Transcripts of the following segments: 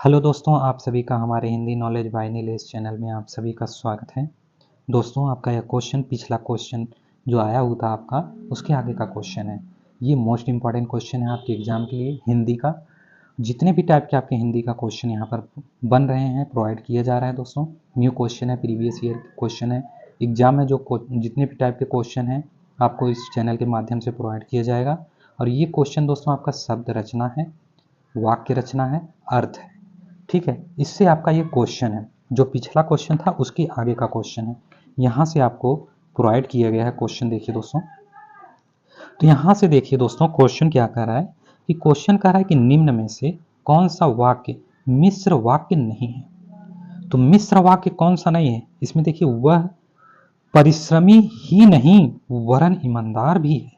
Hello दोस्तों, आप सभी का हमारे Hindi knowledge by Nilesh channel में आप सभी का स्वागत है। दोस्तों, आपका यह क्वेश्चन पिछला क्वेश्चन जो आया हुआ था आपका, उसके आगे का क्वेश्चन है। ये मोस्ट इंपॉर्टेंट क्वेश्चन है आपके एग्जाम के लिए हिंदी का। जितने भी टाइप के आपके हिंदी का क्वेश्चन यहाँ पर बन रहे हैं, प्रोवाइड किया जा रहा है दोस्तों। न्यू क्वेश्चन है, प्रीवियस ईयर क्वेश्चन है। एग्जाम में जो जितने भी टाइप के क्वेश्चन हैं आपको इस चैनल के माध्यम से प्रोवाइड किया जाएगा। और ये क्वेश्चन दोस्तों आपका शब्द रचना है, वाक्य रचना है, अर्थ है। ठीक है, इससे आपका ये क्वेश्चन है, जो पिछला क्वेश्चन था उसके आगे का क्वेश्चन है। यहाँ से आपको प्रोवाइड किया गया है क्वेश्चन। देखिए दोस्तों, तो यहाँ से देखिए दोस्तों, क्वेश्चन क्या कह रहा है कि क्वेश्चन कह रहा है कि निम्न में से कौन सा वाक्य मिश्र वाक्य नहीं है। तो मिश्र वाक्य कौन सा नहीं है, इसमें देखिए, वह परिश्रमी ही नहीं वरन ईमानदार भी है।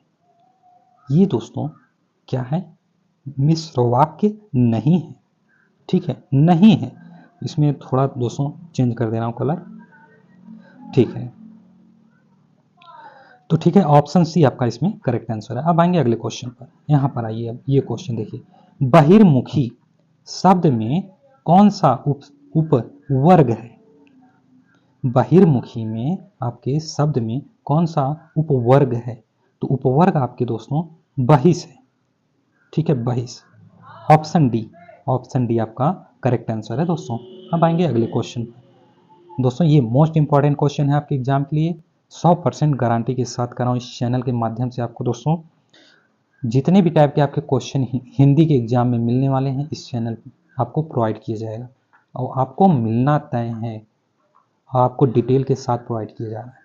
ये दोस्तों क्या है, मिश्र वाक्य नहीं है। ठीक है, नहीं है। इसमें थोड़ा दोस्तों चेंज कर दे रहा हूं कलर। ठीक है, तो ठीक है, ऑप्शन सी आपका इसमें करेक्ट आंसर है। अब आएंगे अगले क्वेश्चन पर। यहां पर आइए, अब ये क्वेश्चन देखिए, बहिर्मुखी शब्द में कौन सा उपवर्ग है। बहिर्मुखी में आपके शब्द में कौन सा उपवर्ग है। तो उपवर्ग आपके दोस्तों बहिष है। ठीक है, बहिष। ऑप्शन डी, ऑप्शन डी आपका करेक्ट आंसर है दोस्तों। अब आएंगे अगले क्वेश्चन पर। दोस्तों, ये मोस्ट इंपॉर्टेंट क्वेश्चन है आपके एग्जाम के लिए। 100% गारंटी के साथ कर रहा हूँ इस चैनल के माध्यम से आपको दोस्तों। जितने भी टाइप के आपके क्वेश्चन हिंदी के एग्जाम में मिलने वाले हैं, इस चैनल पर आपको प्रोवाइड किया जाएगा। और आपको मिलना तय है, आपको डिटेल के साथ प्रोवाइड किया जा रहा है।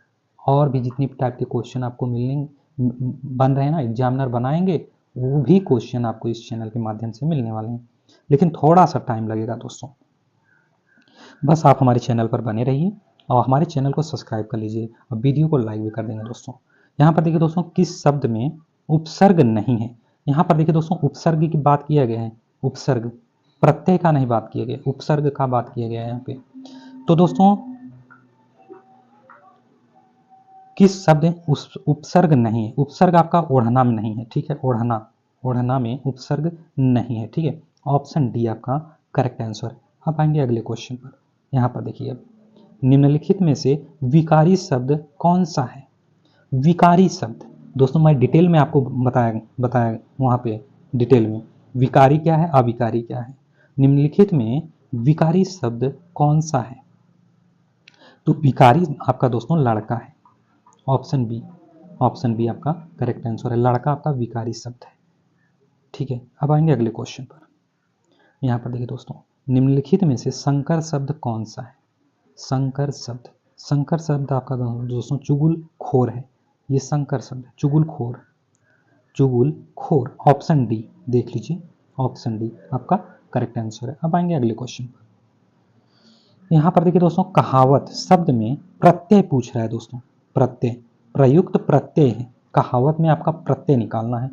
और भी जितने टाइप के क्वेश्चन आपको मिलने बन रहे हैं ना, एग्जामिनर बनाएंगे, वो भी क्वेश्चन आपको इस चैनल के माध्यम से मिलने वाले हैं। लेकिन थोड़ा सा टाइम लगेगा दोस्तों। बस आप हमारे चैनल पर बने रहिए और हमारे चैनल को सब्सक्राइब कर लीजिए और वीडियो को लाइक भी कर देंगे दोस्तों। यहाँ पर देखिए दोस्तों, किस शब्द में उपसर्ग नहीं है। यहाँ पर देखिए दोस्तों, उपसर्ग की बात किया गया है। उपसर्ग, प्रत्यय का नहीं बात किया गया, उपसर्ग का बात किया गया है यहाँ पे। तो दोस्तों, किस शब्द उपसर्ग नहीं है। उपसर्ग आपका ओढ़ना में नहीं है। ठीक है, ओढ़ना, ओढ़ना में उपसर्ग नहीं है। ठीक है, ऑप्शन डी आपका करेक्ट आंसर है। अब आएंगे अगले क्वेश्चन पर। यहाँ पर देखिए, अब निम्नलिखित में से विकारी शब्द कौन सा है। विकारी शब्द दोस्तों मैं डिटेल में आपको बताया वहाँ पे डिटेल में विकारी क्या है, अविकारी क्या है। निम्नलिखित में विकारी शब्द कौन सा है। तो विकारी आपका दोस्तों लड़का है। ऑप्शन बी, ऑप्शन बी आपका करेक्ट आंसर है। लड़का आपका विकारी शब्द है। ठीक है, अब आएंगे अगले क्वेश्चन पर। यहाँ पर देखिए दोस्तों, निम्नलिखित में से संकर शब्द कौन सा है। संकर शब्द, संकर शब्द आपका दोस्तों चुगलखोर है। ये संकर शब्द है, चुगलखोर, चुगलखोर। ऑप्शन डी देख लीजिए, ऑप्शन डी आपका करेक्ट आंसर है। अब आएंगे अगले क्वेश्चन पर। यहाँ पर देखिए दोस्तों, कहावत शब्द में प्रत्यय पूछ रहा है दोस्तों। प्रत्यय, प्रयुक्त प्रत्यय है। कहावत में आपका प्रत्यय निकालना है।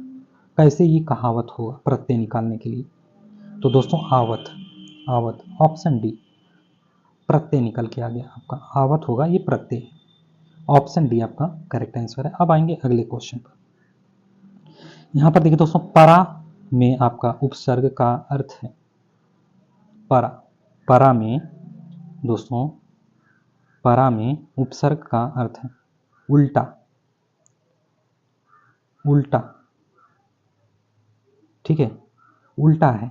कैसे ये कहावत होगा प्रत्यय निकालने के लिए। तो दोस्तों आवत, आवत, ऑप्शन डी प्रत्यय निकल के आ गया आपका, आवत होगा, ये प्रत्यय है। ऑप्शन डी आपका करेक्ट आंसर है। अब आएंगे अगले क्वेश्चन पर। यहाँ पर देखिए दोस्तों, परा में आपका उपसर्ग का अर्थ है परा। परा में दोस्तों, परा में उपसर्ग का अर्थ है उल्टा, उल्टा। ठीक है, उल्टा है।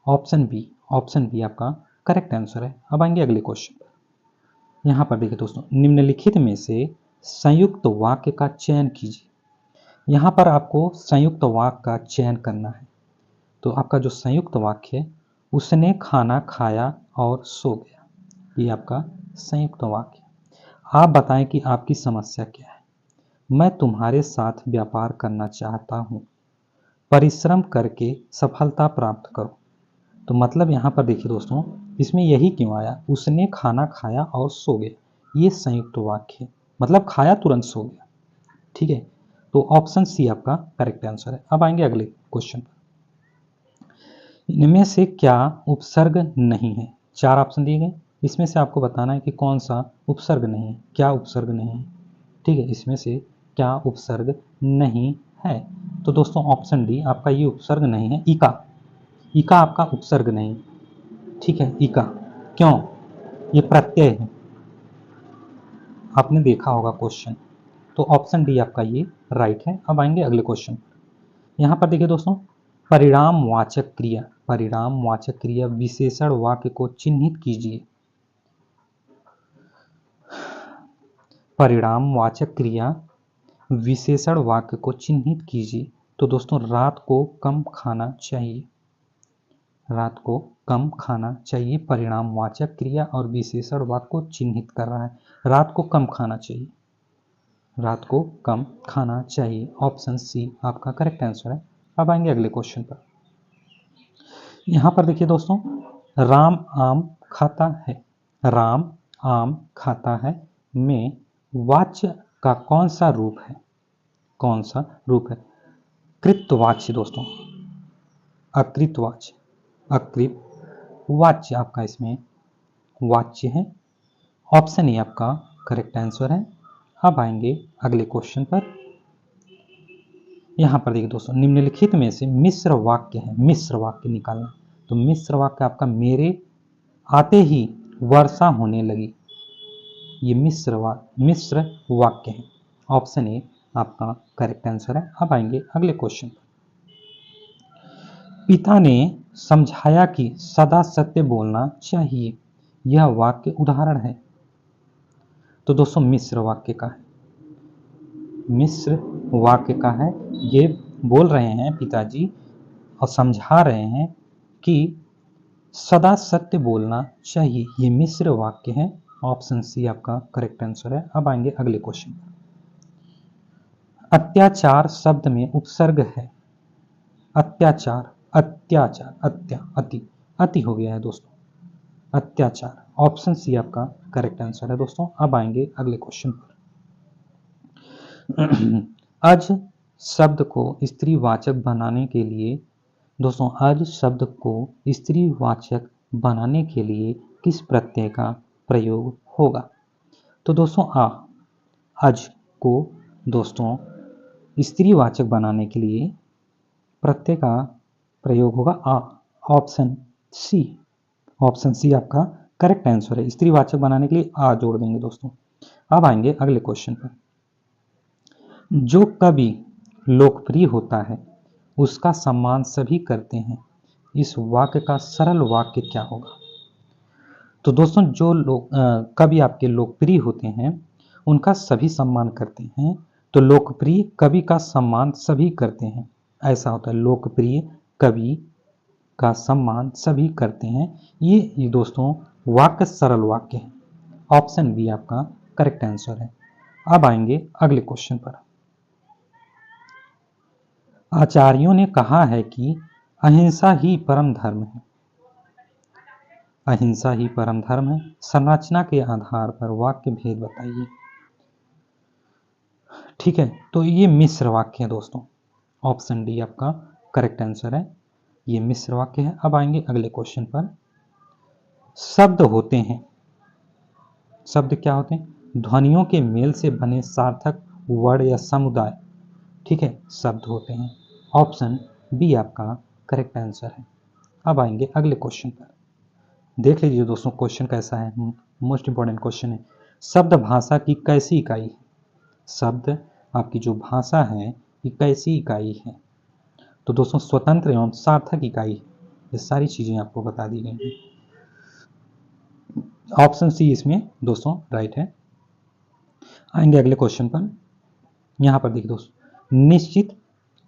ऑप्शन बी, ऑप्शन बी आपका करेक्ट आंसर है। अब आएंगे अगले क्वेश्चन पर। यहाँ पर देखिए दोस्तों, निम्नलिखित में से संयुक्त वाक्य का चयन कीजिए। यहाँ पर आपको संयुक्त वाक्य का चयन करना है। तो आपका जो संयुक्त वाक्य है, उसने खाना खाया और सो गया, ये आपका संयुक्त वाक्य। आप बताएं कि आपकी समस्या क्या है। मैं तुम्हारे साथ व्यापार करना चाहता हूँ, परिश्रम करके सफलता प्राप्त करो। तो मतलब यहाँ पर देखिए दोस्तों, इसमें यही क्यों आया, उसने खाना खाया और सो गया, ये संयुक्त वाक्य है। मतलब खाया तुरंत सो गया। ठीक है, तो ऑप्शन सी आपका करेक्ट आंसर है। अब आएंगे अगले क्वेश्चन पर। इनमें से क्या उपसर्ग नहीं है। 4 ऑप्शन दिए गए, इसमें से आपको बताना है कि कौन सा उपसर्ग नहीं है, क्या उपसर्ग नहीं है। ठीक है, इसमें से क्या उपसर्ग नहीं है। तो दोस्तों ऑप्शन डी आपका ये उपसर्ग नहीं है, इका, इका आपका उपसर्ग नहीं। ठीक है, इका। क्यों? ये प्रत्यय है, आपने देखा होगा क्वेश्चन। तो ऑप्शन डी आपका ये राइट है। अब आएंगे अगले क्वेश्चन। यहाँ पर देखिए दोस्तों, परिणामवाचक क्रिया, परिणामवाचक क्रिया विशेषण वाक्य को चिन्हित कीजिए। परिणामवाचक क्रिया विशेषण वाक्य को चिन्हित कीजिए। तो दोस्तों, रात को कम खाना चाहिए, रात को कम खाना चाहिए परिणामवाचक क्रिया और विशेषण वाक्य को चिन्हित कर रहा है। रात को कम खाना चाहिए, रात को कम खाना चाहिए। ऑप्शन सी आपका करेक्ट आंसर है। अब आएंगे अगले क्वेश्चन पर। यहाँ पर देखिए दोस्तों, राम आम खाता है, राम आम खाता है में वाच्य का कौन सा रूप है? कौन सा रूप है? कृतवाच्य दोस्तों, अकृतवाच्य, अकृत वाच्य आपका इसमें वाच्य है। ऑप्शन ए आपका करेक्ट आंसर है। अब आएंगे अगले क्वेश्चन पर। यहां पर देखिए दोस्तों, निम्नलिखित में से मिश्र वाक्य है, मिश्र वाक्य निकालना। तो मिश्र वाक्य आपका मेरे आते ही वर्षा होने लगी, ये मिश्र वाक्य है। ऑप्शन ए आपका करेक्ट आंसर है। अब आएंगे अगले क्वेश्चन पर। पिता ने समझाया कि सदा सत्य बोलना चाहिए, यह वाक्य उदाहरण है। तो दोस्तों, मिश्र वाक्य का है, मिश्र वाक्य का है। ये बोल रहे हैं पिताजी और समझा रहे हैं कि सदा सत्य बोलना चाहिए, ये मिश्र वाक्य है। ऑप्शन सी आपका करेक्ट आंसर है। अब आएंगे अगले क्वेश्चन पर। अत्याचार शब्द में उपसर्ग है, अत्याचार, अत्याचार, अति, अति हो गया है दोस्तों, अत्याचार। ऑप्शन सी आपका करेक्ट आंसर है दोस्तों। अब आएंगे अगले क्वेश्चन पर। अज शब्द को स्त्रीवाचक बनाने के लिए दोस्तों, अज शब्द को स्त्रीवाचक बनाने के लिए किस प्रत्यय का प्रयोग होगा? तो दोस्तों, अज को दोस्तों स्त्रीवाचक बनाने के लिए प्रत्यय का प्रयोग होगा आ। ऑप्शन सी, ऑप्शन सी आपका करेक्ट आंसर है। स्त्रीवाचक बनाने के लिए आ जोड़ देंगे दोस्तों। अब आएंगे अगले क्वेश्चन पर। जो कवि लोकप्रिय होता है उसका सम्मान सभी करते हैं, इस वाक्य का सरल वाक्य क्या होगा? तो दोस्तों, जो लोग कवि आपके लोकप्रिय होते हैं उनका सभी सम्मान करते हैं। तो लोकप्रिय कवि का सम्मान सभी करते हैं, ऐसा होता है। लोकप्रिय कवि का सम्मान सभी करते हैं, ये दोस्तों वाक्य सरल वाक्य है। ऑप्शन बी आपका करेक्ट आंसर है। अब आएंगे अगले क्वेश्चन पर। आचार्यों ने कहा है कि अहिंसा ही परम धर्म है, अहिंसा ही परम धर्म है। संरचना के आधार पर वाक्य भेद बताइए। ठीक है, तो ये मिश्र वाक्य है दोस्तों। ऑप्शन डी आपका करेक्ट आंसर है, ये मिश्र वाक्य है। अब आएंगे अगले क्वेश्चन पर। शब्द होते हैं, शब्द क्या होते हैं? ध्वनियों के मेल से बने सार्थक वर्ण या समुदाय, ठीक है, शब्द होते हैं। ऑप्शन बी आपका करेक्ट आंसर है। अब आएंगे अगले क्वेश्चन पर। देख लीजिए दोस्तों, क्वेश्चन कैसा है, मोस्ट इंपॉर्टेंट क्वेश्चन है। शब्द भाषा की कैसी इकाई है? शब्द आपकी जो भाषा है ये कैसी इकाई है? तो दोस्तों, स्वतंत्र एवं सार्थक इकाई है। ये सारी चीजें आपको बता दी गई हैं। ऑप्शन सी इसमें दोस्तों राइट है। आएंगे अगले क्वेश्चन पर। यहां पर देखिए दोस्तों, निश्चित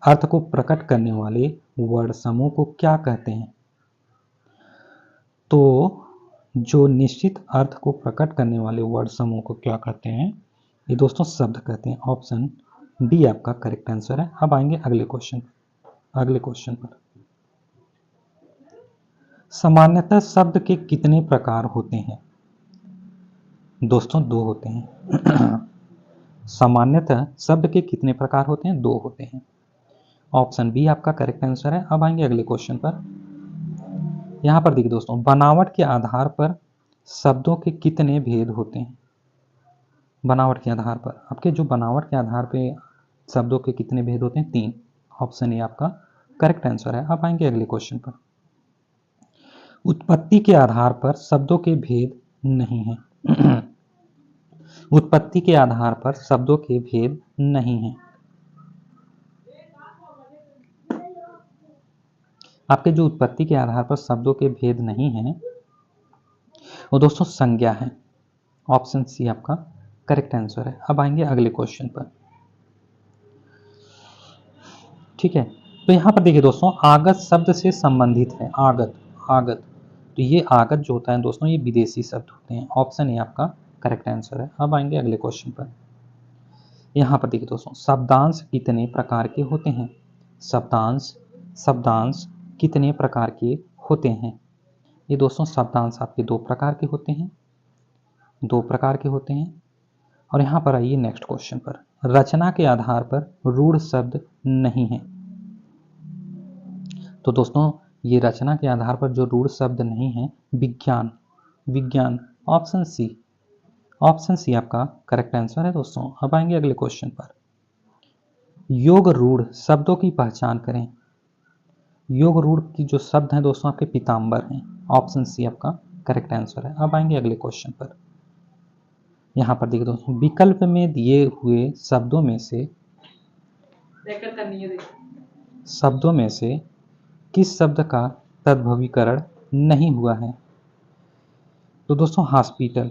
अर्थ को प्रकट करने वाले वर्ण समूह को क्या कहते हैं? तो जो निश्चित अर्थ को प्रकट करने वाले वर्ण समूह को क्या कहते हैं? ये दोस्तों शब्द कहते हैं। ऑप्शन डी आपका करेक्ट आंसर है। अब आएंगे अगले क्वेश्चन पर। सामान्यतः शब्द के कितने प्रकार होते हैं? दोस्तों, दो होते हैं। सामान्यतः शब्द के कितने प्रकार होते हैं? दो होते हैं। ऑप्शन बी आपका करेक्ट आंसर है। अब आएंगे अगले क्वेश्चन पर। यहां पर देखिए दोस्तों, बनावट के आधार पर शब्दों के कितने भेद होते हैं? बनावट के आधार पर, आपके जो बनावट के आधार पर शब्दों के कितने भेद होते हैं? 3। ऑप्शन ए आपका करेक्ट आंसर है। अब आएंगे अगले क्वेश्चन पर। उत्पत्ति के आधार पर शब्दों के भेद नहीं है। उत्पत्ति के आधार पर शब्दों के भेद नहीं है। आपके जो उत्पत्ति के आधार पर शब्दों के भेद नहीं है वो दोस्तों संज्ञा है। ऑप्शन सी आपका करेक्ट आंसर है। अब आएंगे अगले क्वेश्चन पर। ठीक है, तो यहां पर देखिए दोस्तों, आगत शब्द से संबंधित है। आगत, आगत, तो ये आगत जो होता है दोस्तों ये विदेशी शब्द होते हैं। ऑप्शन ए आपका करेक्ट आंसर है। अब आएंगे अगले क्वेश्चन पर। यहां पर देखिए दोस्तों, शब्दांश कितने प्रकार के होते हैं? शब्दांश, शब्दांश कितने प्रकार के होते हैं? ये दोस्तों शब्दांश आपके दो प्रकार के होते हैं, दो प्रकार के होते हैं। और यहां पर आइए नेक्स्ट क्वेश्चन पर। रचना के आधार पर रूढ़ शब्द नहीं है। तो दोस्तों ये रचना के आधार पर जो रूढ़ शब्द नहीं है, विज्ञान, विज्ञान, ऑप्शन सी, ऑप्शन सी आपका करेक्ट आंसर है दोस्तों। अब आएंगे अगले क्वेश्चन पर। योग रूढ़ शब्दों की पहचान करें। योग रूढ़ की जो शब्द हैं दोस्तों आपके पीताम्बर हैं। ऑप्शन सी आपका करेक्ट आंसर है। अब आएंगे अगले क्वेश्चन पर। यहां पर देखिए दोस्तों, विकल्प में दिए हुए शब्दों में से किस शब्द का तद्भवीकरण नहीं हुआ है? तो दोस्तों हॉस्पिटल,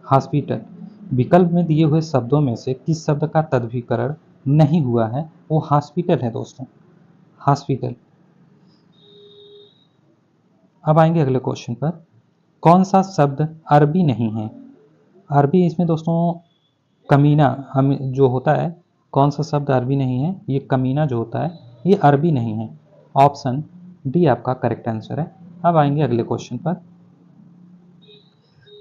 हॉस्पिटल, विकल्प में दिए हुए शब्दों में से किस शब्द का तद्भवीकरण नहीं हुआ है? वो हॉस्पिटल है दोस्तों, हॉस्पिटल। अब आएंगे अगले क्वेश्चन पर। कौन सा शब्द अरबी नहीं है? अरबी, इसमें दोस्तों कमीना हम जो होता है, कौन सा शब्द अरबी नहीं है? ये कमीना जो होता है ये अरबी नहीं है। ऑप्शन डी आपका करेक्ट आंसर है। अब आएंगे अगले क्वेश्चन पर।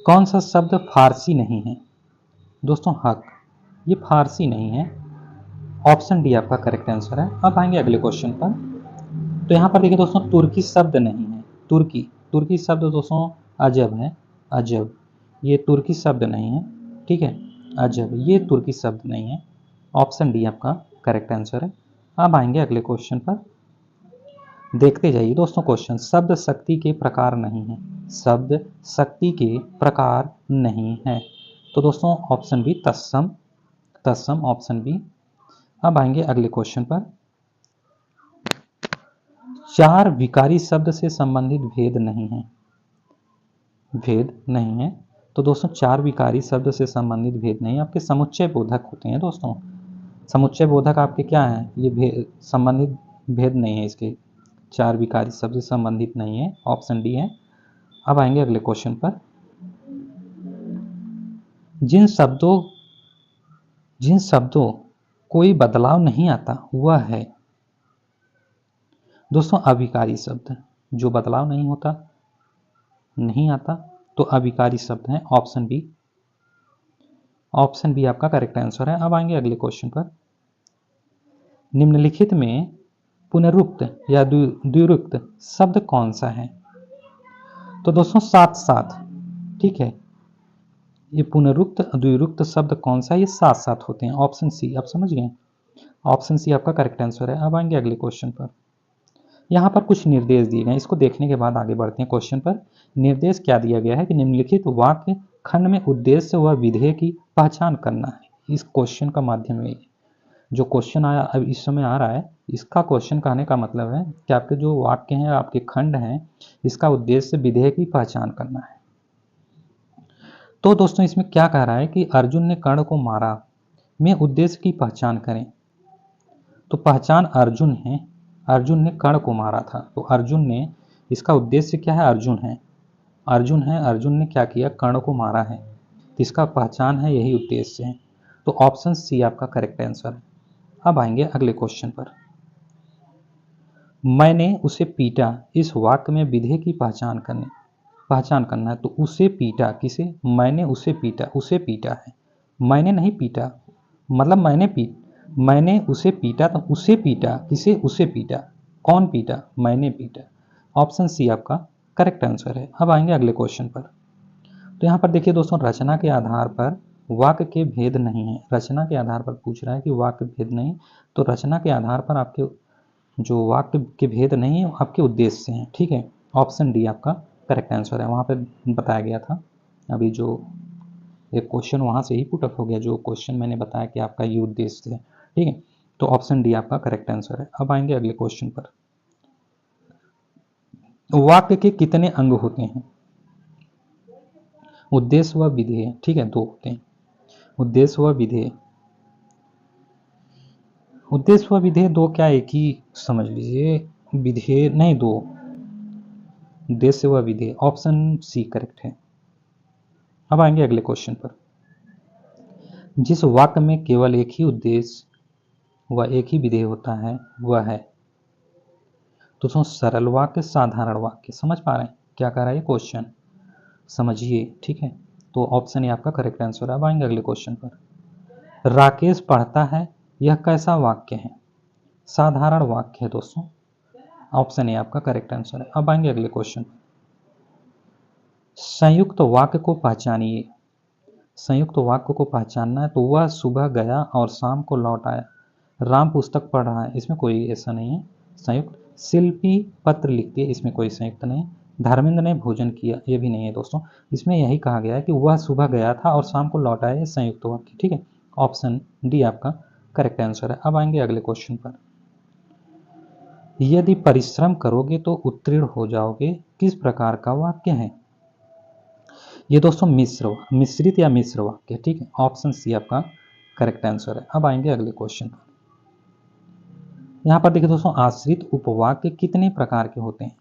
कौन सा शब्द फारसी नहीं है? दोस्तों हक, ये फारसी नहीं है। ऑप्शन डी आपका करेक्ट आंसर है। अब आएंगे अगले क्वेश्चन पर। तो यहाँ पर देखिए दोस्तों, तुर्की शब्द नहीं है। तुर्की, तुर्की शब्द दोस्तों अजब है, अजब, ये तुर्की शब्द नहीं है। ठीक है, अजब ये तुर्की शब्द नहीं है। ऑप्शन डी आपका करेक्ट आंसर है। अब आएंगे अगले क्वेश्चन पर। देखते जाइए दोस्तों क्वेश्चन। शब्द शक्ति के प्रकार नहीं है। शब्द शक्ति के प्रकार नहीं है। तो दोस्तों ऑप्शन बी तत्सम, तत्सम, ऑप्शन बी। अब आएंगे अगले क्वेश्चन पर। चार विकारी शब्द से संबंधित भेद नहीं है। भेद नहीं है। तो दोस्तों चार विकारी शब्द से संबंधित भेद नहीं, आपके समुच्चय बोधक होते हैं दोस्तों। समुच्चय बोधक आपके क्या है? ये संबंधित भेद नहीं है, इसके चार विकारी शब्द से संबंधित नहीं है। ऑप्शन डी है। अब आएंगे अगले क्वेश्चन पर। जिन शब्दों कोई बदलाव नहीं आता वह है। दोस्तों अविकारी शब्द, जो बदलाव नहीं होता, नहीं आता, तो अविकारी शब्द है। ऑप्शन बी, ऑप्शन बी आपका करेक्ट आंसर है। अब आएंगे अगले क्वेश्चन पर। निम्नलिखित में पुनरुक्त या द्विरुक्त शब्द कौन सा है? तो दोस्तों साथ साथ, ठीक है, ये पुनरुक्त द्विरुक्त शब्द कौन सा है? ये साथ साथ होते हैं। ऑप्शन सी, आप समझ गए, ऑप्शन सी आपका करेक्ट आंसर है। अब आएंगे अगले क्वेश्चन पर। यहाँ पर कुछ निर्देश दिए गए हैं, इसको देखने के बाद आगे बढ़ते हैं क्वेश्चन पर। निर्देश क्या दिया गया है कि निम्नलिखित वाक्य खंड में उद्देश्य व विधेय की पहचान करना है। इस क्वेश्चन का माध्यम में जो क्वेश्चन आया अब इस समय आ रहा है, इसका क्वेश्चन कहने का मतलब है कि आपके जो वाक्य हैं, आपके खंड हैं, इसका उद्देश्य विधेय की पहचान करना है। तो दोस्तों इसमें क्या कह रहा है कि अर्जुन ने कर्ण को मारा, में उद्देश्य की पहचान करें। तो पहचान अर्जुन है, अर्जुन ने कर्ण को मारा था, तो अर्जुन ने, इसका उद्देश्य क्या है? अर्जुन है, अर्जुन है, अर्जुन ने क्या किया? कर्ण को मारा है, तो इसका पहचान है, यही उद्देश्य है। तो ऑप्शन सी आपका करेक्ट आंसर है। अब आएंगे अगले क्वेश्चन पर। मैंने उसे पीटा, इस वाक्य में विधेय की पहचान करना है। तो उसे पीटा, किसे? मैंने उसे पीटा, उसे पीटा है, मैंने नहीं पीटा, मतलब मैंने उसे पीटा, तो उसे पीटा, किसे? उसे पीटा, कौन पीटा? मैंने पीटा। ऑप्शन सी आपका करेक्ट आंसर है। अब आएंगे अगले क्वेश्चन पर। तो यहाँ पर देखिए दोस्तों, रचना के आधार पर वाक्य के भेद नहीं है। रचना के आधार पर पूछ रहा है कि वाक्य भेद नहीं, तो रचना के आधार पर आपके जो वाक्य के भेद नहीं है आपके उद्देश्य हैं। ठीक है, ऑप्शन डी आपका करेक्ट आंसर है। वहाँ पे बताया गया था, अभी जो एक क्वेश्चन वहाँ से ही पुटअप हो गया, जो क्वेश्चन मैंने बताया कि आपका ये उद्देश्य है, ठीक है। तो ऑप्शन डी आपका करेक्ट आंसर है। अब आएंगे अगले क्वेश्चन पर। वाक्य के कितने अंग होते हैं? उद्देश्य व विधेय, ठीक है, दो होते हैं, उद्देश्य व विधेय। उद्देश्य व विधेय दो क्या, एक ही समझ लीजिए, विधेय नहीं दो, उद्देश्य व विधेय। ऑप्शन सी करेक्ट है। अब आएंगे अगले क्वेश्चन पर। जिस वाक्य में केवल एक ही उद्देश्य व एक ही विधेय होता है वह है, तो सरल वाक्य, साधारण वाक्य। समझ पा रहे हैं क्या कह रहा है ये क्वेश्चन, समझिए, ठीक है। तो ऑप्शन ए आपका करेक्ट आंसर है। अब आएंगे अगले क्वेश्चन पर। राकेश पढ़ता है, यह कैसा वाक्य है? साधारण वाक्य है दोस्तों। ऑप्शन ए आपका करेक्ट आंसर है। अब आएंगे अगले क्वेश्चन। संयुक्त वाक्य को पहचानिए। संयुक्त वाक्य को पहचानना है तो वह सुबह गया और शाम को लौट आया। राम पुस्तक पढ़ रहा है, इसमें कोई ऐसा नहीं है संयुक्त। शिल्पी पत्र लिखती है, इसमें कोई संयुक्त नहीं। धर्मेंद्र ने भोजन किया, ये भी नहीं है दोस्तों। इसमें यही कहा गया है कि वह सुबह गया था और शाम को लौट आया, संयुक्त वाक्य, ठीक है। ऑप्शन डी आपका करेक्ट आंसर है। अब आएंगे अगले क्वेश्चन पर। यदि परिश्रम करोगे तो उत्तीर्ण हो जाओगे, किस प्रकार का वाक्य है? ये दोस्तों मिश्रित या मिश्र वाक्य, ठीक है। ऑप्शन सी आपका करेक्ट आंसर है। अब आएंगे अगले क्वेश्चन पर। यहां पर देखिए दोस्तों, आश्रित उपवाक्य कितने प्रकार के होते हैं?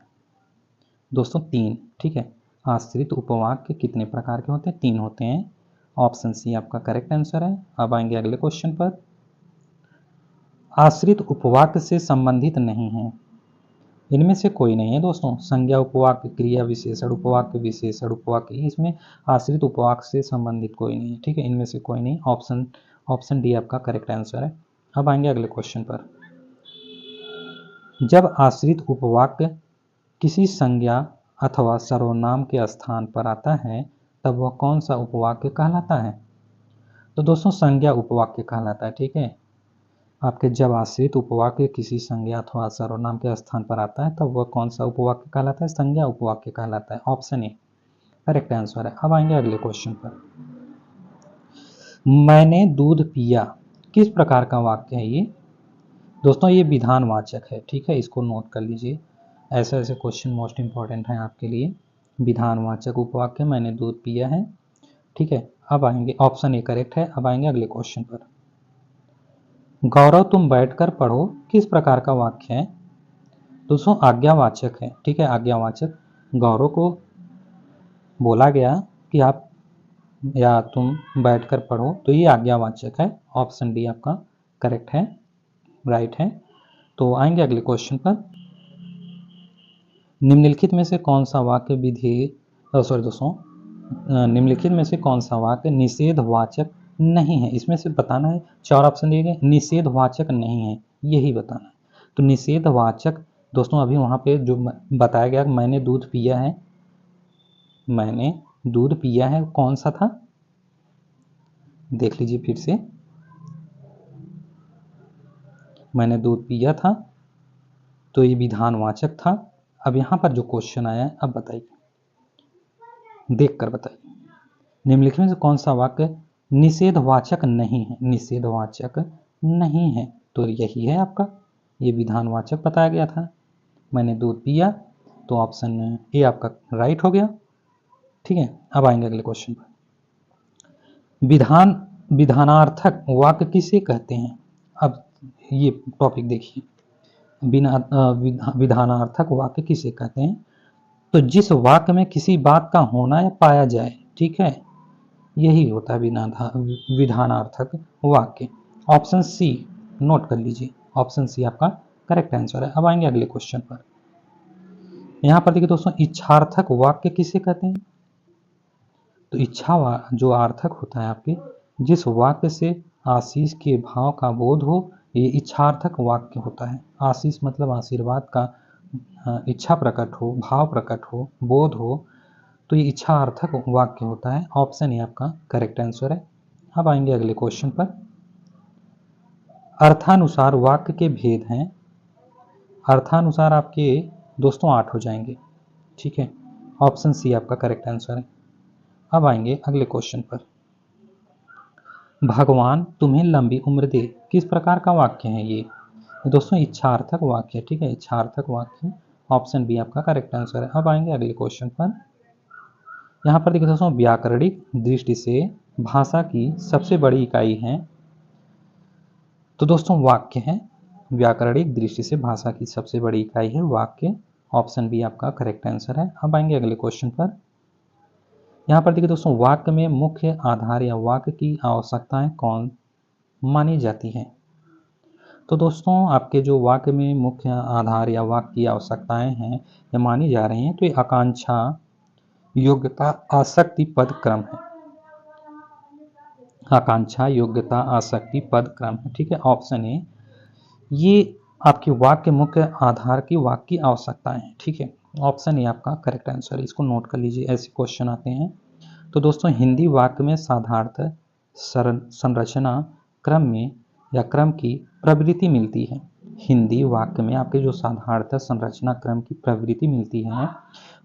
दोस्तों तीन, ठीक है। आश्रित उपवाक्य कितने प्रकार के होते हैं? तीन होते हैं। ऑप्शन सी आपका करेक्ट आंसर है। अब आएंगे अगले क्वेश्चन पर। आश्रित उपवाक्य से संबंधित नहीं है, इनमें से कोई नहीं है दोस्तों। संज्ञा उपवाक्य, क्रिया विशेषण उपवाक्य, विशेषण उपवाक्य, इसमें आश्रित उपवाक्य से संबंधित कोई नहीं है, ठीक है। इनमें से कोई नहीं। ऑप्शन डी आपका करेक्ट आंसर है। अब आएंगे अगले क्वेश्चन पर। जब आश्रित उपवाक्य किसी संज्ञा अथवा सर्वनाम के स्थान पर आता है तब वह कौन सा उपवाक्य कहलाता है? तो दोस्तों संज्ञा उपवाक्य कहलाता है, ठीक है। आपके जब आश्रित उपवाक्य किसी संज्ञा अथवा सर्वनाम के स्थान पर आता है तब वह कौन सा उपवाक्य कहलाता है? संज्ञा उपवाक्य कहलाता है। ऑप्शन ए करेक्ट आंसर है। अब आएंगे अगले क्वेश्चन पर। मैंने दूध पिया, किस प्रकार का वाक्य है ये? दोस्तों ये विधानवाचक है, ठीक है, इसको नोट कर लीजिए। ऐसे ऐसे क्वेश्चन मोस्ट इंपॉर्टेंट हैं आपके लिए। विधानवाचक उपवाक्य, मैंने दूध पिया है, ठीक है। अब आएंगे, ऑप्शन ए करेक्ट है। अब आएंगे अगले क्वेश्चन पर। गौरव तुम बैठकर पढ़ो, किस प्रकार का वाक्य है? दोस्तों आज्ञावाचक है, ठीक है, आज्ञावाचक। गौरव को बोला गया कि आप या तुम बैठकर पढ़ो, तो ये आज्ञावाचक है। ऑप्शन डी आपका करेक्ट है, राइट है। तो आएंगे अगले क्वेश्चन पर। निम्नलिखित में से कौन सा वाक्य निम्नलिखित में से कौन सा वाक्य निषेधवाचक नहीं है? इसमें से बताना है, चार ऑप्शन दिए गए, निषेधवाचक नहीं है, यही बताना है। तो निषेधवाचक दोस्तों अभी वहां पे जो बताया गया, मैंने दूध पिया है, मैंने दूध पिया है, कौन सा था देख लीजिए फिर से। मैंने दूध पिया था, तो ये विधानवाचक था। अब यहां पर जो क्वेश्चन आया है, अब बताइए, देख कर बताइए, निम्नलिखित में से कौन सा वाक्य निषेधवाचक नहीं है? निषेधवाचक नहीं है, तो यही है आपका, ये विधानवाचक बताया गया था, मैंने दूध पिया। तो ऑप्शन ए आपका राइट हो गया, ठीक है। अब आएंगे अगले क्वेश्चन पर। विधानार्थक वाक्य किसे कहते हैं? अब ये टॉपिक देखिए, विधानार्थक वाक्य किसे कहते हैं? तो जिस वाक्य में किसी बात का होना या पाया जाए, ठीक है, यही होता है विधानार्थक वाक्य। ऑप्शन सी नोट कर लीजिए, ऑप्शन सी आपका करेक्ट आंसर है। अब आएंगे अगले क्वेश्चन पर। यहां पर देखिए दोस्तों, इच्छार्थक वाक्य किसे कहते हैं? तो इच्छा जो अर्थक होता है आपके, जिस वाक्य से आशीष के भाव का बोध हो, ये इच्छार्थक वाक्य होता है। आशीष मतलब आशीर्वाद का इच्छा प्रकट हो, भाव प्रकट हो, बोध हो, तो ये इच्छार्थक वाक्य होता है। ऑप्शन ए आपका करेक्ट आंसर है। अब आएंगे अगले क्वेश्चन पर। अर्थानुसार वाक्य के भेद हैं। अर्थानुसार आपके दोस्तों 8 हो जाएंगे। ठीक है, ऑप्शन सी आपका करेक्ट आंसर है। अब आएंगे अगले क्वेश्चन पर। भगवान तुम्हें लंबी उम्र दे, किस प्रकार का वाक्य है ये? दोस्तों इच्छार्थक वाक्य, ठीक है, इच्छार्थक वाक्य, ऑप्शन बी आपका करेक्ट आंसर है। अब आएंगे अगले क्वेश्चन पर। यहाँ पर देखिए दोस्तों, व्याकरणिक दृष्टि से भाषा की सबसे बड़ी इकाई है, तो दोस्तों वाक्य है, व्याकरणिक दृष्टि से भाषा की सबसे बड़ी इकाई है वाक्य, ऑप्शन बी आपका करेक्ट आंसर है। अब आएंगे अगले क्वेश्चन पर। यहाँ पर देखिए दोस्तों, वाक्य में मुख्य आधार या वाक्य की आवश्यकताएं कौन मानी जाती हैं? तो दोस्तों आपके जो वाक्य में मुख्य आधार या वाक्य की आवश्यकताएं हैं या मानी जा रही हैं, तो ये आकांक्षा, योग्यता, आसक्ति, पद, क्रम है। आकांक्षा, योग्यता, आसक्ति, पद, क्रम है, ठीक है, ऑप्शन ए ये आपके वाक्य मुख्य आधार की वाक्य की आवश्यकताएं हैं, ठीक है, ऑप्शन ए आपका करेक्ट आंसर है। इसको नोट कर लीजिए, ऐसे क्वेश्चन आते हैं। तो दोस्तों हिंदी वाक्य में साधारणतः संरचना क्रम में या क्रम की प्रवृत्ति मिलती है। हिंदी वाक्य में आपके जो साधारणतः संरचना क्रम की प्रवृत्ति मिलती है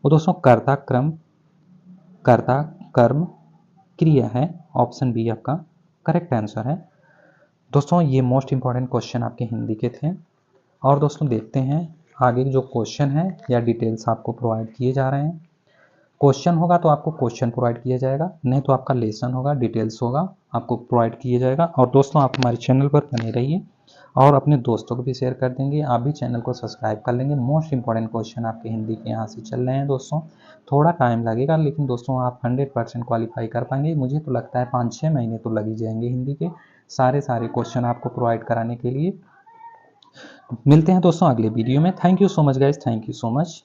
वो दोस्तों कर्ता, क्रम, कर्ता, कर्म, क्रिया है, ऑप्शन बी आपका करेक्ट आंसर है। दोस्तों ये मोस्ट इंपॉर्टेंट क्वेश्चन आपके हिंदी के थे। और दोस्तों देखते हैं आगे जो क्वेश्चन है या डिटेल्स आपको प्रोवाइड किए जा रहे हैं। क्वेश्चन होगा तो आपको क्वेश्चन प्रोवाइड किया जाएगा, नहीं तो आपका लेसन होगा, डिटेल्स होगा, आपको प्रोवाइड किया जाएगा। और दोस्तों आप हमारे चैनल पर बने रहिए और अपने दोस्तों को भी शेयर कर देंगे, आप भी चैनल को सब्सक्राइब कर लेंगे। मोस्ट इंपॉर्टेंट क्वेश्चन आपके हिंदी के यहाँ से चल रहे हैं दोस्तों, थोड़ा टाइम लगेगा लेकिन दोस्तों आप 100% क्वालिफाई कर पाएंगे। मुझे तो लगता है 5-6 महीने तो लग ही जाएंगे हिंदी के सारे क्वेश्चन आपको प्रोवाइड कराने के लिए। मिलते हैं दोस्तों अगले वीडियो में। Thank you so much guys, thank you so much.